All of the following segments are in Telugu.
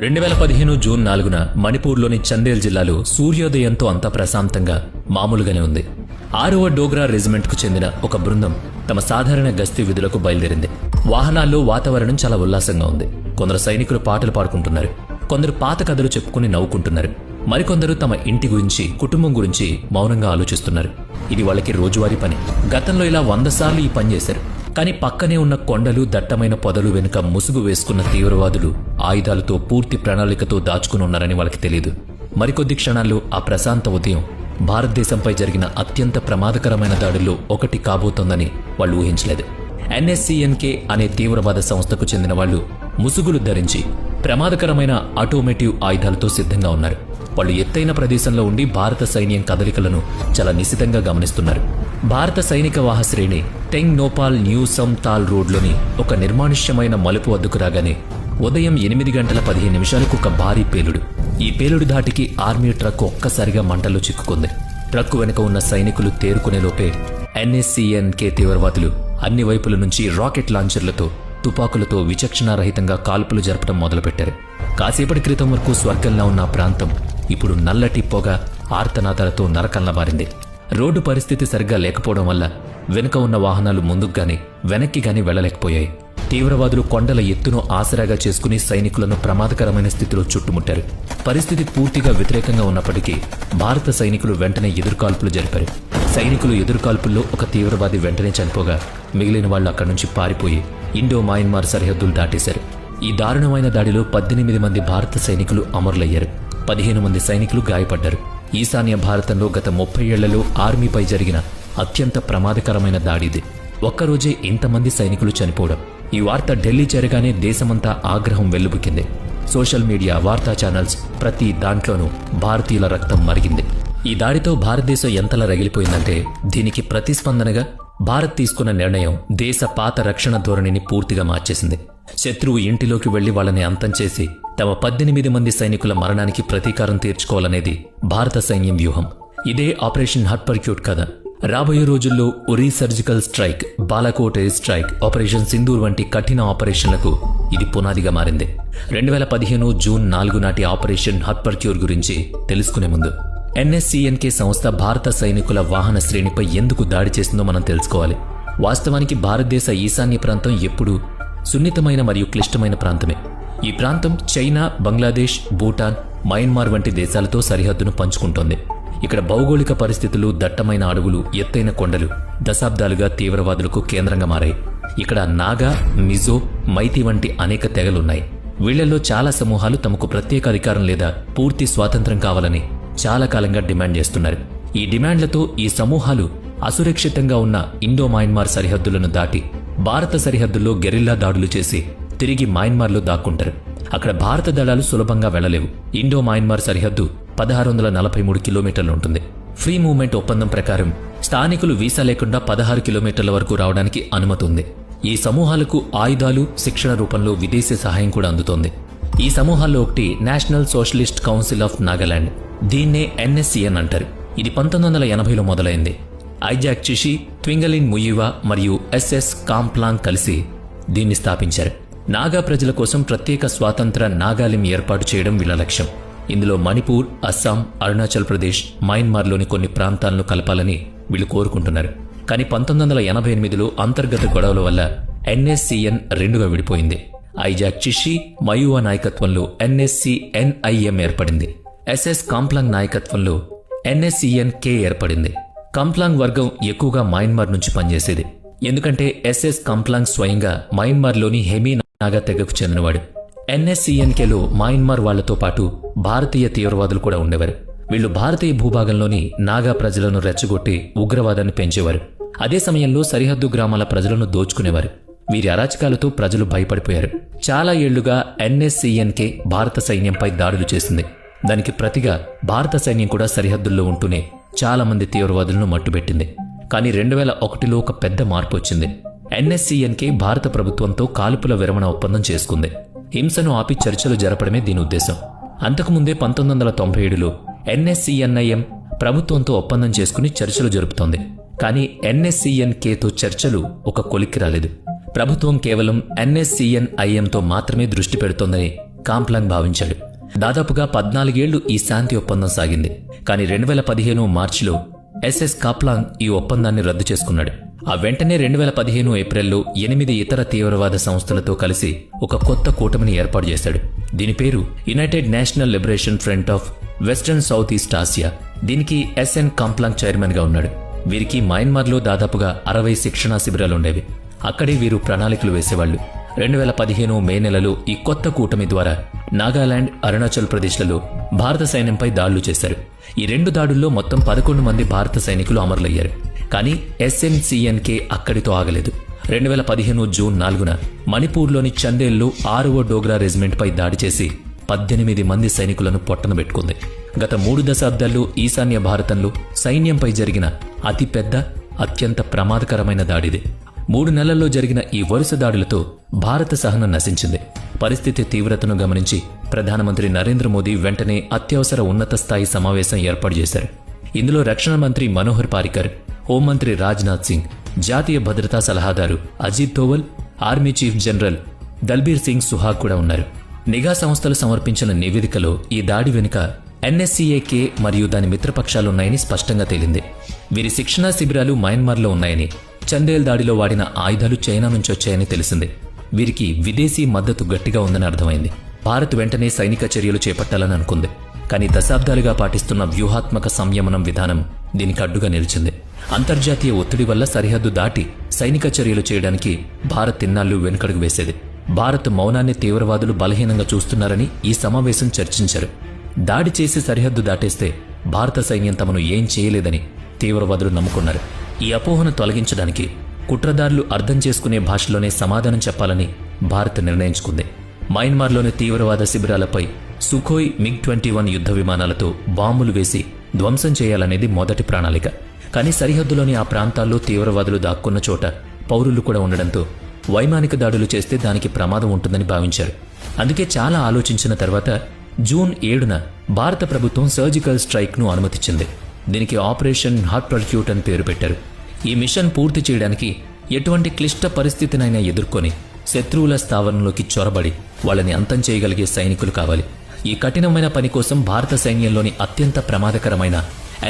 2015 జూన్ 4న మణిపూర్లోని చందేల్ జిల్లాలో సూర్యోదయంతో అంతా ప్రశాంతంగా మామూలుగానే ఉంది. 6వ డోగ్రా రెజిమెంట్కు చెందిన ఒక బృందం తమ సాధారణ గస్తీ విధులకు బయలుదేరింది. వాహనాల్లో వాతావరణం చాలా ఉల్లాసంగా ఉంది. కొందరు సైనికులు పాటలు పాడుకుంటున్నారు, కొందరు పాత కథలు చెప్పుకుని నవ్వుకుంటున్నారు, మరికొందరు తమ ఇంటి గురించి, కుటుంబం గురించి మౌనంగా ఆలోచిస్తున్నారు. ఇది వాళ్ళకి రోజువారీ పని. గతంలో ఇలా 100 సార్లు ఈ పని చేశారు. కానీ పక్కనే ఉన్న కొండలు, దట్టమైన పొదలు వెనుక ముసుగు వేసుకున్న తీవ్రవాదులు ఆయుధాలతో, పూర్తి ప్రణాళికతో దాచుకుని ఉన్నారని వాళ్ళకి తెలియదు. మరికొద్ది క్షణాల్లో ఆ ప్రశాంత ఉదయం భారతదేశంపై జరిగిన అత్యంత ప్రమాదకరమైన దాడుల్లో ఒకటి కాబోతోందని వాళ్ళు ఊహించలేదు. NSCNK అనే తీవ్రవాద సంస్థకు చెందిన వాళ్ళు ముసుగులు ధరించి ప్రమాదకరమైన ఆటోమేటివ్ ఆయుధాలతో సిద్ధంగా ఉన్నారు. వాళ్ళు ఎత్తైన ప్రదేశంలో ఉండి భారత సైన్యం కదలికలను చాలా నిశితంగా గమనిస్తున్నారు. భారత సైనిక వాహ శ్రేణి టెంగ్ నోపాల్ న్యూ సమ్ తాల్ రోడ్లోని ఒక నిర్మానుష్యమైన మలుపు వద్దకు రాగానే ఉదయం 8:15 ఒక భారీ పేలుడు. ఈ పేలుడు ధాటికి ఆర్మీ ట్రక్ ఒక్కసారిగా మంటల్లో చిక్కుకుంది. ట్రక్కు వెనుక ఉన్న సైనికులు తేరుకునే లోపే NSCNK తీవ్రవాదులు అన్ని వైపుల నుంచి రాకెట్ లాంచర్లతో, తుపాకులతో విచక్షణారహితంగా కాల్పులు జరపడం మొదలుపెట్టారు. కాసేపటి క్రితం వరకు స్వర్గంలా ఉన్న ఆ ప్రాంతం ఇప్పుడు నల్లటి పొగ, ఆర్తనాదాలతో నరకంలా మారింది. రోడ్డు పరిస్థితి సరిగ్గా లేకపోవడం వల్ల వెనుక ఉన్న వాహనాలు ముందుకు గాని వెనక్కి గాని వెళ్లలేకపోయాయి. తీవ్రవాదులు కొండల ఎత్తును ఆసరాగా చేసుకుని సైనికులను ప్రమాదకరమైన స్థితిలో చుట్టుముట్టారు. పరిస్థితి పూర్తిగా వ్యతిరేకంగా ఉన్నప్పటికీ భారత సైనికులు వెంటనే ఎదురుకాల్పులు జరిపారు. సైనికులు ఎదురుకాల్పుల్లో ఒక తీవ్రవాది వెంటనే చనిపోగా మిగిలిన వాళ్లు అక్కడి నుంచి పారిపోయి ఇండో మయన్మార్ సరిహద్దులు దాటేశారు. ఈ దారుణమైన దాడిలో 18 మంది భారత సైనికులు అమరులయ్యారు. 15 మంది సైనికులు గాయపడ్డారు. ఈశాన్య భారతంలో గత 30 ఏళ్లలో ఆర్మీపై జరిగిన అత్యంత ప్రమాదకరమైన దాడిది. ఒక్కరోజే ఇంతమంది సైనికులు చనిపోవడం. ఈ వార్త ఢిల్లీ చేరగానే దేశమంతా ఆగ్రహం వెల్లుబుకింది. సోషల్ మీడియా, వార్తా ఛానల్స్ ప్రతి దాంట్లోనూ భారతీయుల రక్తం మరిగింది. ఈ దాడితో భారతదేశం ఎంతలా రగిలిపోయిందంటే దీనికి ప్రతిస్పందనగా భారత్ తీసుకున్న నిర్ణయం దేశ పాత రక్షణ ధోరణిని పూర్తిగా మార్చేసింది. శత్రువు ఇంటిలోకి వెళ్లి వాళ్ళని అంతం చేసి తమ 18 మంది సైనికుల మరణానికి ప్రతీకారం తీర్చుకోవాలనేది భారత సైన్యం వ్యూహం. ఇదే ఆపరేషన్ హర్పర్క్యూట్ కథ. రాబోయే రోజుల్లో Uri surgical strike, Balakot air strike, operation Sindoor వంటి కఠిన ఆపరేషన్లకు ఇది పునాదిగా మారింది. 2015 జూన్ 4 నాటి ఆపరేషన్ హర్పర్క్యూట్ గురించి తెలుసుకునే ముందు NSCNK సంస్థ భారత సైనికుల వాహన శ్రేణిపై ఎందుకు దాడి చేసిందో మనం తెలుసుకోవాలి. వాస్తవానికి భారతదేశ ఈశాన్య ప్రాంతం ఎప్పుడూ సున్నితమైన మరియు క్లిష్టమైన ప్రాంతమే. ఈ ప్రాంతం చైనా, బంగ్లాదేశ్, భూటాన్, మయన్మార్ వంటి దేశాలతో సరిహద్దును పంచుకుంటోంది. ఇక్కడ భౌగోళిక పరిస్థితులు, దట్టమైన అడవులు, ఎత్తైన కొండలు దశాబ్దాలుగా తీవ్రవాదులకు కేంద్రంగా మారాయి. ఇక్కడ నాగా, మిజో, మైతి వంటి అనేక తెగలున్నాయి. వీళ్లలో చాలా సమూహాలు తమకు ప్రత్యేక అధికారం లేదా పూర్తి స్వాతంత్రం కావాలని చాలా కాలంగా డిమాండ్ చేస్తున్నారు. ఈ డిమాండ్లతో ఈ సమూహాలు అసురక్షితంగా ఉన్న ఇండో మయన్మార్ సరిహద్దులను దాటి భారత సరిహద్దుల్లో గెరిల్లా దాడులు చేసి తిరిగి మయన్మార్లో దాక్కుంటారు. అక్కడ భారత దళాలు సులభంగా వెళ్లలేవు. ఇండో మయన్మార్ సరిహద్దు 1643 కిలోమీటర్లు ఉంటుంది. ఫ్రీ మూవ్మెంట్ ఒప్పందం ప్రకారం స్థానికులు వీసా లేకుండా 16 కిలోమీటర్ల వరకు రావడానికి అనుమతి ఉంది. ఈ సమూహాలకు ఆయుధాలు, శిక్షణ రూపంలో విదేశీ సహాయం కూడా అందుతోంది. ఈ సమూహాల్లో ఒకటి national socialist council of Nagaland. దీన్నే NSCN అంటారు. ఇది 1980లో మొదలైంది. ఐజాక్ చిషి, ట్వింగలిన్ ముయివా మరియు SS కాంప్లాంగ్ కలిసి దీన్ని స్థాపించారు. నాగా ప్రజల కోసం ప్రత్యేక స్వాతంత్ర నాగాలిం ఏర్పాటు చేయడం వీళ్ల లక్ష్యం. ఇందులో మణిపూర్, అస్సాం, అరుణాచల్ ప్రదేశ్, మయన్మార్లోని కొన్ని ప్రాంతాలను కలపాలని వీళ్లు కోరుకుంటున్నారు. కానీ 1988లో అంతర్గత గొడవల వల్ల NSCN రెండుగా విడిపోయింది. ఐజాక్ చిషి, మయువా నాయకత్వంలో NSCNIM ఏర్పడింది. SS కాంప్లాంగ్ నాయకత్వంలో NSCNK ఏర్పడింది. కాంప్లాంగ్ వర్గం ఎక్కువగా మయన్మార్ నుంచి పనిచేసేది. ఎందుకంటే SS కాంప్లాంగ్ స్వయంగా మయన్మార్లోని హెమీ నాగా తెగకు చెందినవాడు. NSCNKలో మయన్మార్ వాళ్లతో పాటు భారతీయ తీవ్రవాదులు కూడా ఉండేవారు. వీళ్లు భారతీయ భూభాగంలోని నాగా ప్రజలను రెచ్చగొట్టి ఉగ్రవాదాన్ని పెంచేవారు. అదే సమయంలో సరిహద్దు గ్రామాల ప్రజలను దోచుకునేవారు. వీరి అరాచకాలతో ప్రజలు భయపడిపోయారు. చాలా ఏళ్లుగా NSCNK భారత సైన్యంపై దాడులు చేసింది. దానికి ప్రతిగా భారత సైన్యం కూడా సరిహద్దుల్లో ఉంటూనే చాలా మంది తీవ్రవాదులను మట్టుబెట్టింది. కానీ 2001లో ఒక పెద్ద మార్పు వచ్చింది. NSCNK భారత ప్రభుత్వంతో కాల్పుల విరమణ ఒప్పందం చేసుకుంది. హింసను ఆపి చర్చలు జరపడమే దీని ఉద్దేశం. అంతకుముందే 1997లో NSCNIM ప్రభుత్వంతో ఒప్పందం చేసుకుని చర్చలు జరుపుతోంది. కానీ NSCNKతో చర్చలు ఒక కొలిక్కి రాలేదు. ప్రభుత్వం కేవలం NSCNIMతో మాత్రమే దృష్టి పెడుతోందని కాంప్లాంగ్ భావించాడు. దాదాపుగా 14 ఏళ్లు ఈ శాంతి ఒప్పందం సాగింది. కానీ 2015 మార్చిలో ఎస్ఎస్ కాప్లాంగ్ ఈ ఒప్పందాన్ని రద్దు చేసుకున్నాడు. ఆ వెంటనే 2015 ఏప్రిల్లో 8 ఇతర తీవ్రవాద సంస్థలతో కలిసి ఒక కొత్త కూటమిని ఏర్పాటు చేశాడు. దీని పేరు United national liberation front of western south east Asia. దీనికి ఎస్ఎన్ కాంప్లాంగ్ చైర్మన్ గా ఉన్నాడు. వీరికి మయన్మార్లో దాదాపుగా 60 శిక్షణా శిబిరాలుండేవి. అక్కడే వీరు ప్రణాళికలు వేసేవాళ్లు. 2015 మే నెలలో ఈ కొత్త కూటమి ద్వారా నాగాలాండ్, అరుణాచల్ ప్రదేశ్లలో భారత సైన్యంపై దాడులు చేశారు. ఈ 2 దాడుల్లో మొత్తం 11 మంది భారత సైనికులు అమరులయ్యారు. కానీ ఎస్ఎన్సీఎన్కే అక్కడితో ఆగలేదు. 2015 జూన్ 4న మణిపూర్లోని చందేల్లో 6వ డోగ్రా రెజిమెంట్పై దాడి చేసి 18 మంది సైనికులను పొట్టనబెట్టుకుంది. గత 3 దశాబ్దాల్లో ఈశాన్య భారతంలో సైన్యంపై జరిగిన అతిపెద్ద, అత్యంత ప్రమాదకరమైన దాడిది. 3 నెలల్లో జరిగిన ఈ వరుస దాడులతో భారత సహనం నశించింది. పరిస్థితి తీవ్రతను గమనించి ప్రధానమంత్రి నరేంద్ర మోదీ వెంటనే అత్యవసర ఉన్నత స్థాయి సమావేశం ఏర్పాటు చేశారు. ఇందులో రక్షణ మంత్రి మనోహర్ పారికర్, హోంమంత్రి రాజ్నాథ్ సింగ్, జాతీయ భద్రతా సలహాదారు Ajit Doval, army chief general Dalbir Singh Suhag కూడా ఉన్నారు. నిఘా సంస్థలు సమర్పించిన నివేదికలో ఈ దాడి వెనుక ఎన్ఎస్సీఏకే మరియు దాని మిత్రపక్షాలున్నాయని స్పష్టంగా తేలింది. వీరి శిక్షణా శిబిరాలు మయన్మార్లో ఉన్నాయని, చందేల్ దాడిలో వాడిన ఆయుధాలు చైనా నుంచి వచ్చాయని తెలిసింది. వీరికి విదేశీ మద్దతు గట్టిగా ఉందని అర్థమైంది. భారత్ వెంటనే సైనిక చర్యలు చేపట్టాలని అనుకుంది. కానీ దశాబ్దాలుగా పాటిస్తున్న వ్యూహాత్మక సంయమనం విధానం దీనికి అడ్డుగా నిలిచింది. అంతర్జాతీయ ఒత్తిడి వల్ల సరిహద్దు దాటి సైనిక చర్యలు చేయడానికి భారత్ ఇన్నాళ్లు వెనుకడుగు వేసేది. భారత్ మౌనాన్ని తీవ్రవాదులు బలహీనంగా చూస్తున్నారని ఈ సమావేశం చర్చించారు. దాడి చేసి సరిహద్దు దాటేస్తే భారత సైన్యం తమను ఏం చేయలేదని తీవ్రవాదులు నమ్ముకున్నారు. ఈ అపోహను తొలగించడానికి కుట్రదారులు అర్థం చేసుకునే భాషలోనే సమాధానం చెప్పాలని భారత్ నిర్ణయించుకుంది. మయన్మార్లోని తీవ్రవాద శిబిరాలపై సుఖోయ్ MiG-21 యుద్ధ విమానాలతో బాంబులు వేసి ధ్వంసం చేయాలనేది మొదటి ప్రణాళిక. కానీ సరిహద్దులోని ఆ ప్రాంతాల్లో తీవ్రవాదులు దాక్కున్న చోట పౌరులు కూడా ఉండడంతో వైమానిక దాడులు చేస్తే దానికి ప్రమాదం ఉంటుందని భావించారు. అందుకే చాలా ఆలోచించిన తర్వాత జూన్ 7న భారత ప్రభుత్వం సర్జికల్ స్ట్రైక్ను అనుమతించింది. దీనికి ఆపరేషన్ హాట్ పర్క్యూట్ అని పేరు పెట్టారు. ఈ మిషన్ పూర్తి చేయడానికి ఎటువంటి క్లిష్ట పరిస్థితినైనా ఎదుర్కొని శత్రువుల స్థావరంలోకి చొరబడి వాళ్ళని అంతం చేయగలిగే సైనికులు కావాలి. ఈ కఠినమైన పని కోసం భారత సైన్యంలోని అత్యంత ప్రమాదకరమైన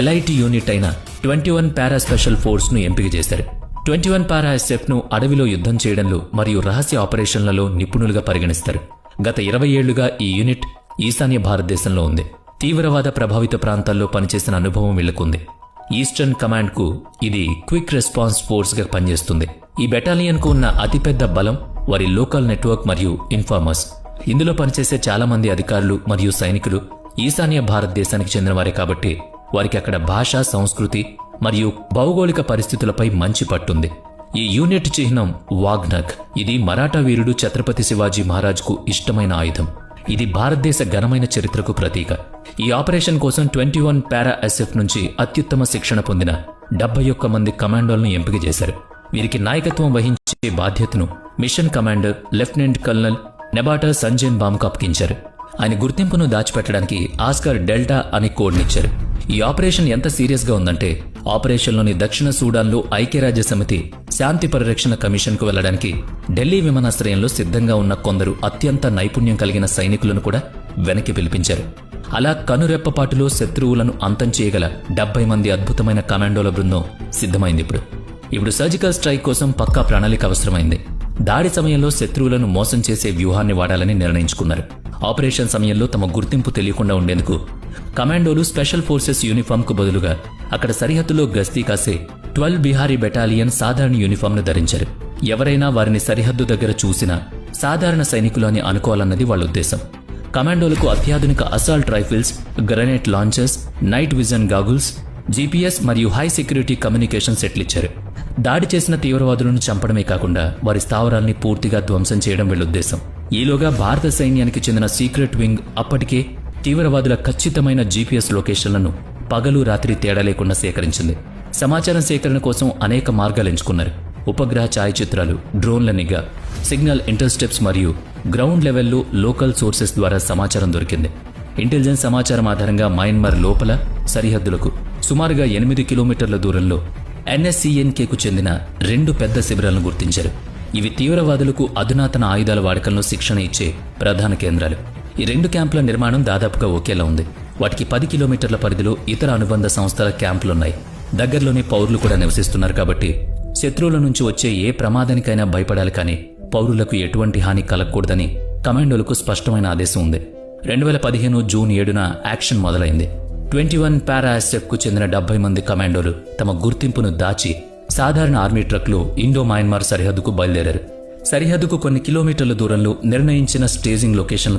ఎలైట్ యూనిట్ అయిన 21 పారా స్పెషల్ ఫోర్స్ను ఎంపిక చేశారు. 21 పారా ఎస్ఎఫ్ను అడవిలో యుద్ధం చేయడంలో మరియు రహస్య ఆపరేషన్లలో నిపుణులుగా పరిగణిస్తారు. గత 20 ఏళ్లుగా ఈ యూనిట్ ఈశాన్య భారతదేశంలో ఉంది. తీవ్రవాద ప్రభావిత ప్రాంతాల్లో పనిచేసిన అనుభవం వీళ్లకుంది. ఈస్టర్న్ కమాండ్కు ఇది క్విక్ రెస్పాన్స్ ఫోర్స్గా పనిచేస్తుంది. ఈ బెటాలియన్కు ఉన్న అతిపెద్ద బలం వారి లోకల్ నెట్వర్క్ మరియు ఇన్ఫార్మర్స్. ఇందులో పనిచేసే చాలా మంది అధికారులు మరియు సైనికులు ఈశాన్య భారతదేశానికి చెందినవారే కాబట్టి వారికి అక్కడ భాష, సంస్కృతి మరియు భౌగోళిక పరిస్థితులపై మంచి పట్టుంది. ఈ యూనిట్ చిహ్నం వాగ్నగ్. ఇది మరాఠా వీరుడు ఛత్రపతి శివాజీ మహారాజ్కు ఇష్టమైన ఆయుధం. ఇది భారతదేశ ఘనమైన చరిత్రకు ప్రతీక. ఈ ఆపరేషన్ కోసం 21 పారా ఎస్ఎఫ్ నుంచి అత్యుత్తమ శిక్షణ పొందిన 71 మంది కమాండోలను ఎంపిక చేశారు. వీరికి నాయకత్వం వహించే బాధ్యతను మిషన్ కమాండర్ లెఫ్టినెంట్ కల్నల్ నెబాటా సంజయన్ బామ్కు అప్పగించారు. ఆయన గుర్తింపును దాచిపెట్టడానికి ఆస్కర్ డెల్టా అని కోడ్నిచ్చారు. ఈ ఆపరేషన్ ఎంత సీరియస్గా ఉందంటే ఆపరేషన్లోని దక్షిణ సూడాన్లో ఐక్యరాజ్య సమితి శాంతి పరిరక్షణ కమిషన్కు వెళ్లడానికి ఢిల్లీ విమానాశ్రయంలో సిద్ధంగా ఉన్న కొందరు అత్యంత నైపుణ్యం కలిగిన సైనికులను కూడా వెనక్కి పిలిపించారు. అలా కనురెప్పపాటులో శత్రువులను అంతం చేయగల 70 మంది అద్భుతమైన కమాండోల బృందం సిద్ధమైంది. ఇప్పుడు సర్జికల్ స్ట్రైక్ కోసం పక్కా ప్రణాళిక అవసరమైంది. దాడి సమయంలో శత్రువులను మోసం చేసే వ్యూహాన్ని వాడాలని నిర్ణయించుకున్నారు. ఆపరేషన్ సమయంలో తమ గుర్తింపు తెలియకుండా ఉండేందుకు కమాండోలు స్పెషల్ ఫోర్సెస్ యూనిఫామ్కు బదులుగా అక్కడ సరిహద్దులో గస్తీ కాసే 12 బిహారీ బెటాలియన్ సాధారణ యూనిఫామ్ను ధరించారు. ఎవరైనా వారిని సరిహద్దు దగ్గర చూసినా సాధారణ సైనికులు అని అనుకోవాలన్నది వాళ్ళ ఉద్దేశం. కమాండోలకు అత్యాధునిక assault rifles, grenade launchers, night vision goggles, GPS మరియు హై సెక్యూరిటీ కమ్యూనికేషన్ సెట్లిచ్చారు. దాడి చేసిన తీవ్రవాదులను చంపడమే కాకుండా వారి స్థావరాల్ని పూర్తిగా ధ్వంసం చేయడం వీళ్ళ ఉద్దేశం. ఈలోగా భారత సైన్యానికి చెందిన సీక్రెట్ వింగ్ అప్పటికే తీవ్రవాదుల ఖచ్చితమైన జీపీఎస్ లొకేషన్లను పగలు రాత్రి తేడా లేకుండా సేకరించింది. సమాచారం సేకరణ కోసం అనేక మార్గాలు ఎంచుకున్నారు. ఉపగ్రహ ఛాయాచిత్రాలు, డ్రోన్ల నిఘా, సిగ్నల్ ఇంటర్స్టెప్స్ మరియు గ్రౌండ్ లెవెల్లో లోకల్ సోర్సెస్ ద్వారా సమాచారం దొరికింది. ఇంటెలిజెన్స్ సమాచారం ఆధారంగా మయన్మార్ లోపల సరిహద్దులకు సుమారుగా 8 కిలోమీటర్ల దూరంలో ఎన్ఎస్సీఎన్కేకు చెందిన 2 పెద్ద శిబిరాలను గుర్తించారు. ఇవి తీవ్రవాదులకు అధునాతన ఆయుధాల వాడకంలో శిక్షణ ఇచ్చే ప్రధాన కేంద్రాలు. ఈ 2 క్యాంపుల నిర్మాణం దాదాపుగా ఒకేలా ఉంది. వాటికి 10 కిలోమీటర్ల పరిధిలో ఇతర అనుబంధ సంస్థల క్యాంపులున్నాయి. దగ్గరలోనే పౌరులు కూడా నివసిస్తున్నారు కాబట్టి శత్రువుల నుంచి వచ్చే ఏ ప్రమాదానికైనా భయపడాలి, కానీ పౌరులకు ఎటువంటి హాని కలగకూడదని కమాండోలకు స్పష్టమైన ఆదేశం ఉంది. 2015 జూన్ 7న యాక్షన్ మొదలైంది. 21 పారాఎస్ఎఫ్కు చెందిన 70 మంది కమాండోలు తమ గుర్తింపును దాచి సాధారణ ఆర్మీ ట్రక్లో ఇండో మయన్మార్ సరిహద్దుకు బయలుదేరారు. సరిహద్దుకు కొన్ని కిలోమీటర్ల దూరంలో నిర్ణయించిన స్టేజింగ్ లొకేషన్